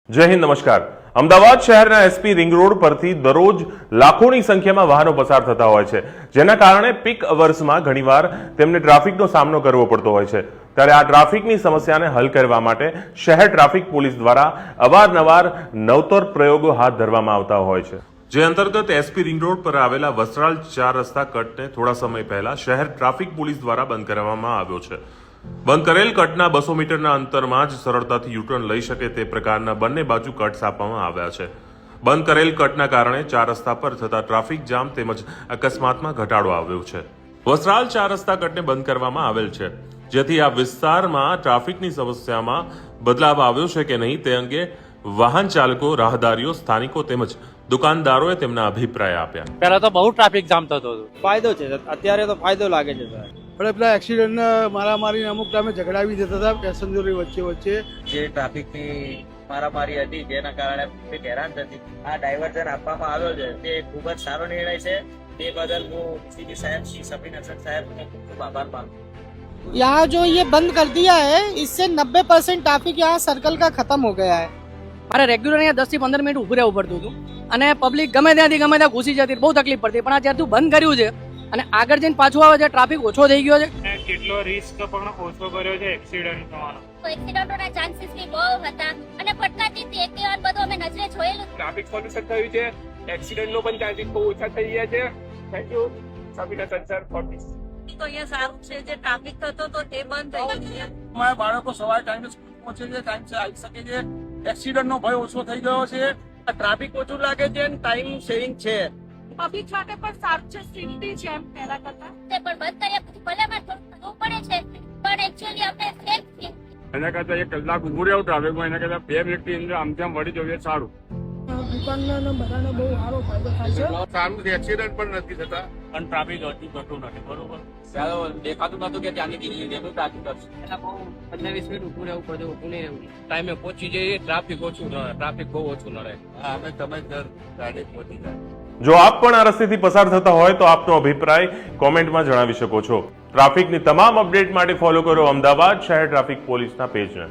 જય હિન્દ, નમસ્કાર। અમદાવાદ શહેરના એસપી રિંગ રોડ પરથી દરરોજ લાખોની સંખ્યામાં વાહનો પસાર થતા હોય છે, જેના કારણે પીક અવર્સમાં ઘણીવાર તેમને ટ્રાફિકનો સામનો કરવો પડતો હોય છે। ત્યારે આ ટ્રાફિકની સમસ્યાને હલ કરવા માટે શહેર ટ્રાફિક પોલીસ દ્વારા અવારનવાર નવતર પ્રયોગો હાથ ધરવામાં આવતા હોય છે, જે અંતર્ગત એસપી રિંગ રોડ પર આવેલા વસ્ત્રાલ 4 રસ્તા કટને થોડા સમય પહેલા શહેર ટ્રાફિક પોલીસ દ્વારા બંધ કરવામાં આવ્યો છે। બંધ કરેલ કટના 200 મીટરના અંતરમાં જ સરળતાથી યુટર્ન લઈ શકે તે પ્રકારના બંને બાજુ કટ્સ આપવામાં આવ્યા છે। બંધ કરેલ કટના કારણે 4 રસ્તા પર થતા ટ્રાફિક જામ તેમજ અકસ્માતમાં ઘટાડો આવ્યો છે। વસ્ત્રાલ 4 રસ્તા કટને બંધ કરવામાં આવેલ છે, જેથી આ વિસ્તારમાં ટ્રાફિકની સમસ્યામાં બદલાવ આવ્યો છે કે નહીં તે અંગે વાહન ચાલકો, રાહદારીઓ, સ્થાનિકો તેમજ દુકાનદારોએ તેમના અભિપ્રાય આપ્યા। પહેલા તો બહુ ટ્રાફિક જામ થતો હતો, ફાયદો છે, અત્યારે તો ફાયદો લાગે છે સર। પણ પેલા એક્સિડન્ટ મારામારી અમુક ટાઈમે ઝઘડાવી દેતા હતા પેસેન્જરો વચ્ચે જે ટ્રાફિકની મારામારી હતી જેના કારણે પબ્લિક હેરાન થતી, આ ડાયવર્ઝન આપવામાં આવ્યો છે તે ખૂબ જ સારો નિર્ણય છે। તે બદલ હું સીડી સાહેબ, શ્રી સબીન હસન સાહેબનો ખૂબ ખૂબ આભાર માનું છું। यहाँ जो ये बंद कर दिया है, इससे 90% ट्रैफिक यहाँ सर्कल का खत्म हो गया है। મારે રેગ્યુલર અહીંયા 10 થી 15 મિનિટ ઊભું રહેવું પડતું હતું અને પબ્લિક ગમે ત્યાંથી ગમે ત્યાં ઘૂસી જતી, બહુ તકલીફ પડતી। પણ આ જ્યારથી બંધ કર્યું છે અને આગળ જઈને પાછું આવે છે, ટ્રાફિક ઓછો થઈ ગયો છે, કેટલો રિસ્ક પણ ઓછો કર્યો છે એક્સિડન્ટ થવાનો। એક્સિડન્ટોના ચાન્સીસ બી બહુ હતા અને ફટકાતી એક્ટિવા બધું અમે નજરે જોયેલું। ટ્રાફિક સોલ્યુશન થયું છે, એક્સિડન્ટનો પણ ચાન્સીસ બહુ ઓછા થઈ ગયા છે। Thank you Sabeen Hasan sir for this. તો અહીંયા સારું છે, જે ટ્રાફિક થતો તો તે બંધ થઈ ગયું છે। મારા બાળકો સવારે ટાઈમે સ્કૂલ પહોંચે છે, ટાઈમસર આવી શકે છે, એક્સિડન્ટનો ભય ઓછો થઈ ગયો છે, ટ્રાફિક ઓછું લાગે છે અને ટાઈમ સેવિંગ છે। પબ્લિક માટે પણ સારું છે, સેફટી છે એમ પહેલા કરતા। તે પણ બંધ કર્યા પછી ભલે માં થોડું પડે છે, પણ એકચ્યુઅલી આપણે સેફ છે। એના કરતા 1 કલાક ઊભું રહેવું ટ્રાફિકમાં, એના કરતા 2 મિનિટની અંદર આમ તેમ વળી જવું એ સારું। દુકાનના બધાને બહુ સારો ફાયદો થાય છે। સારું છે, એક્સિડન્ટ પણ નથી થતા પણ ટ્રાફિક હજુ થતું નથી, બરોબર? દેખાતું નતું કે ત્યાંની ટ્રાફિક કરશે, એના બહુ 15-20 મિનિટ ઊભું રહેવું પડે, ઊભું નહીં રહેવું। ટાઈમે પહોંચી જઈએ, ટ્રાફિક ઓછું નડે, ટ્રાફિક બહુ ઓછું નડે। અમે સમયસર ગાડી પહોંચી જાય। જો આપ પણ આ રસ્તેથી પસાર થતા હોય તો આપનો અભિપ્રાય કોમેન્ટમાં જણાવી શકો છો। ટ્રાફિકની તમામ અપડેટ માટે ફોલો કરો અમદાવાદ શહેર ટ્રાફિક પોલીસના પેજને।